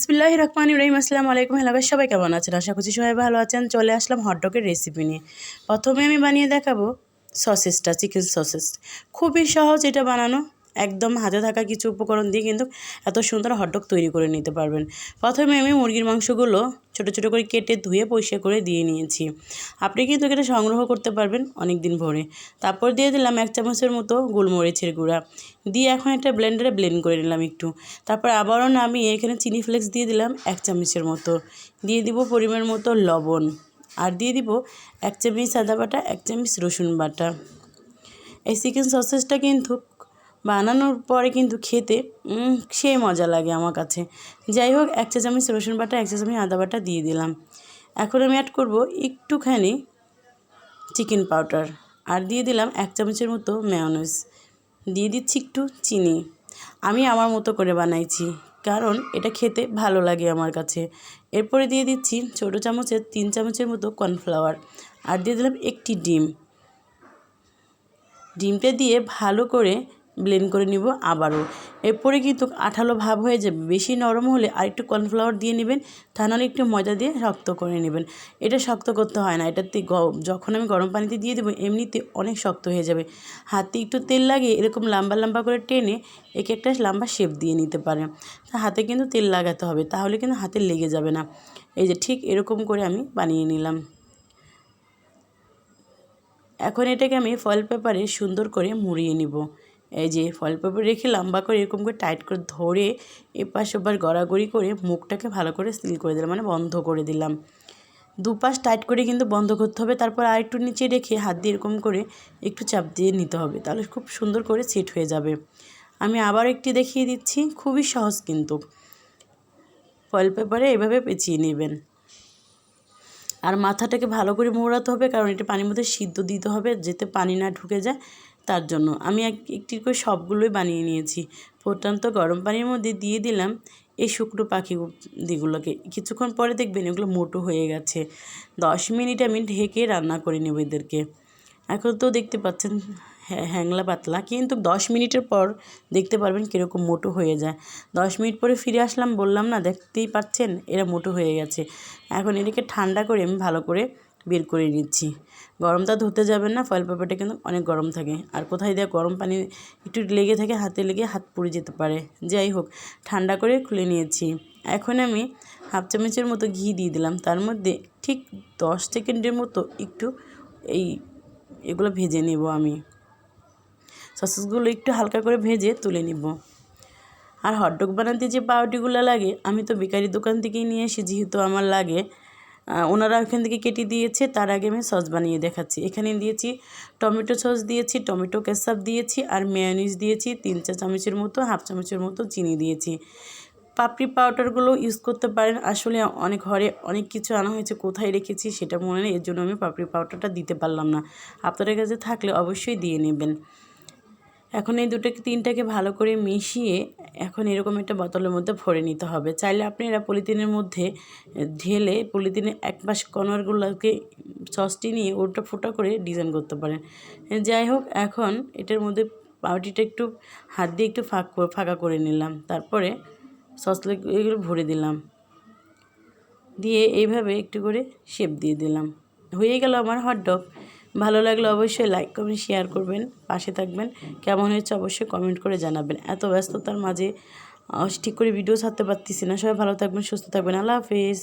বিসমিল্লাহির রহমানির রহিম। আসসালামু আলাইকুম। হ্যালো গাইস, সবাই কেমন আছেন? আশা করছি সবাই ভালো আছেন। চলে আসলাম হটডগের রেসিপি নিয়ে। প্রথমে আমি বানিয়ে দেখাবো সসেসটা, চিকেন সসেস। খুবই সহজ এটা বানানো, একদম হাতে থাকা কিছু উপকরণ দিয়ে কিন্তু এত সুন্দর হটডগ তৈরি করে নিতে পারবেন। প্রথমে আমি মুরগির মাংসগুলো ছোটো ছোটো করে কেটে ধুয়ে পরিষ্কার করে দিয়ে নিয়েছি। আপনি কিন্তু এটা সংগ্রহ করতে পারবেন অনেক দিন ভরে। তারপর দিয়ে দিলাম 1 চামচের মতো গোলমরিচের গুঁড়া, দিয়ে এখন একটা ব্লেন্ডারে ব্লেন্ড করে নিলাম একটু। তারপর আবারও নামিয়ে এখানে চিনি ফ্লেক্স দিয়ে দিলাম 1 চামচের মতো, দিয়ে দিব পরিমাণ মতো লবণ, আর দিয়ে দিব 1 চামচ আদা বাটা, 1 চামচ রসুন বাটা। এই চিকেন সসেসটা কিন্তু বানানোর পরে কিন্তু খেতে সেই মজা লাগে আমার কাছে। যাই হোক, 1 চা চামচ রসুন বাটা, 1 চা চামচ আদা বাটা দিয়ে দিলাম। এখন আমি অ্যাড করব একটুখানি চিকেন পাউডার, আর দিয়ে দিলাম 1 চামচের মতো মেয়োনিজ, দিয়ে দিচ্ছি একটু চিনি। আমি আমার মতো করে বানাইছি, কারণ এটা খেতে ভালো লাগে আমার কাছে। এরপরে দিয়ে দিচ্ছি ছোটো চামচের 3 চামচের মতো কর্নফ্লাওয়ার, আর দিয়ে দিলাম একটি ডিমটা দিয়ে ভালো করে ব্লেন্ড করে নিব আবারও। এরপরে কিন্তু আঠালো ভাব হয়ে যাবে, বেশি নরম হলে আর একটু কর্নফ্লাওয়ার দিয়ে নেবেন, তা নাহলে একটু ময়দা দিয়ে শক্ত করে নেবেন। এটা শক্ত করতে হয় না, এটাতে যখন আমি গরম পানিতে দিয়ে দেবো এমনিতে অনেক শক্ত হয়ে যাবে। হাতে একটু তেল লাগিয়ে এরকম লম্বা লম্বা করে টেনে একে একটা লম্বা শেপ দিয়ে নিতে পারেন। হাতে কিন্তু তেল লাগাতে হবে, তাহলে কিন্তু হাতে লেগে যাবে না। এই যে ঠিক এরকম করে আমি বানিয়ে নিলাম। এখন এটাকে আমি ফয়েল পেপারে সুন্দর করে মুড়িয়ে নিব। এই যে ফয়েল পেপার রেখে লম্বা করে এরকম করে টাইট করে ধরে এপাশ ওপাশ গড়াগড়ি করে মুখটাকে ভালো করে সিল করে দিলাম, মানে বন্ধ করে দিলাম। দুপাশ টাইট করে কিন্তু বন্ধ করতে হবে। তারপর আর একটু নিচে রেখে হাত দিয়ে এরকম করে একটু চাপ দিয়ে নিতে হবে, তাহলে খুব সুন্দর করে সেট হয়ে যাবে। আমি আবার একটি দেখিয়ে দিচ্ছি, খুবই সহজ কিন্তু। ফয়েল পেপারে এভাবে পেঁচিয়ে নেবেন, আর মাথাটাকে ভালো করে মোড়াতে হবে, কারণ এটা পানির মধ্যে সিদ্ধ দিতে হবে যাতে পানি না ঢুকে যায়। তার জন্য আমি একটি করে সবগুলোই বানিয়ে নিয়েছি। ফুটন্ত গরম পানির মধ্যে দিয়ে দিলাম এই শুকনো পাখিগুলোকে। কিছুক্ষণ পরে দেখবেন এগুলো মোটো হয়ে গেছে। 10 মিনিট আমি ঢেকে রান্না করে নেব এদেরকে। এখন তো দেখতে পাচ্ছেন হ্যাংলা পাতলা, কিন্তু 10 মিনিটের পর দেখতে পারবেন কীরকম মোটো হয়ে যায়। 10 মিনিট পরে ফিরে আসলাম, বললাম না, দেখতেই পাচ্ছেন এরা মোটো হয়ে গেছে। এখন এদিকে ঠান্ডা করে আমি ভালো করে বের করে নিচ্ছি। গরমটা ধরতে যাবেন না, ফয়েল পেপারটা কিন্তু অনেক গরম থাকে, আর কোথায় দিয়ে গরম পানি একটু লেগে থাকে, হাতে লেগে হাত পুড়ে যেতে পারে। যাই হোক, ঠান্ডা করে খুলে নিয়েছি। এখন আমি 1/2 চামচের মতো ঘি দিয়ে দিলাম, তার মধ্যে ঠিক 10 সেকেন্ডের মতো একটু এগুলো ভেজে নেব। আমি সসেসগুলো একটু হালকা করে ভেজে তুলে নিব। আর হটডগ বানাতে যে পাউরুটিগুলো লাগে আমি তো বেকারি দোকান থেকেই নিয়ে এসে, যেহেতু আমার লাগে, ওনারা ওখান থেকে কেটে দিয়েছে। তার আগে আমি সস বানিয়ে দেখাচ্ছি। এখানে দিয়েছি টমেটো সস, দিয়েছি টমেটো কেচাপ, দিয়েছি আর মেয়োনিজ দিয়েছি 3 চা চামচের মতো, 1/2 চামচের মতো চিনি দিয়েছি। পাপড়ি পাউডারগুলো ইউজ করতে পারেন। আসলে অনেক ঘরে অনেক কিছু আনা হয়েছে, কোথায় রেখেছি সেটা মনে নেই, এর জন্য আমি পাপড়ি পাউডারটা দিতে পারলাম না। আপনাদের কাছে থাকলে অবশ্যই দিয়ে নেবেন। এখন এই তিনটাকে ভালো করে মিশিয়ে এখন এরকম একটা বোতলের মধ্যে ভরে নিতে হবে। চাইলে আপনি এরা পলিথিনের মধ্যে ঢেলে পলিথিনের এক পাশ কর্নারগুলোকে সসটি নিয়ে ওটা ফোটা করে ডিজাইন করতে পারেন। যাই হোক, এখন এটার মধ্যে পাউরুটিটা একটু হাত দিয়ে একটু ফাঁকা করে নিলাম, তারপরে সস এগুলো ভরে দিলাম, দিয়ে এইভাবে একটু করে শেপ দিয়ে দিলাম। হয়ে গেল আমার হটডগ। ভালো লাগলে অবশ্যই লাইক কমেন্ট শেয়ার করবেন, পাশে থাকবেন। কেমন হয়েছে অবশ্যই কমেন্ট করে জানাবেন। এত ব্যস্ততার মাঝে ঠিক করে ভিডিও ছাড়তে পারতেছি না। সবাই ভালো থাকবেন, সুস্থ থাকবেন। আল্লাহ হাফেজ।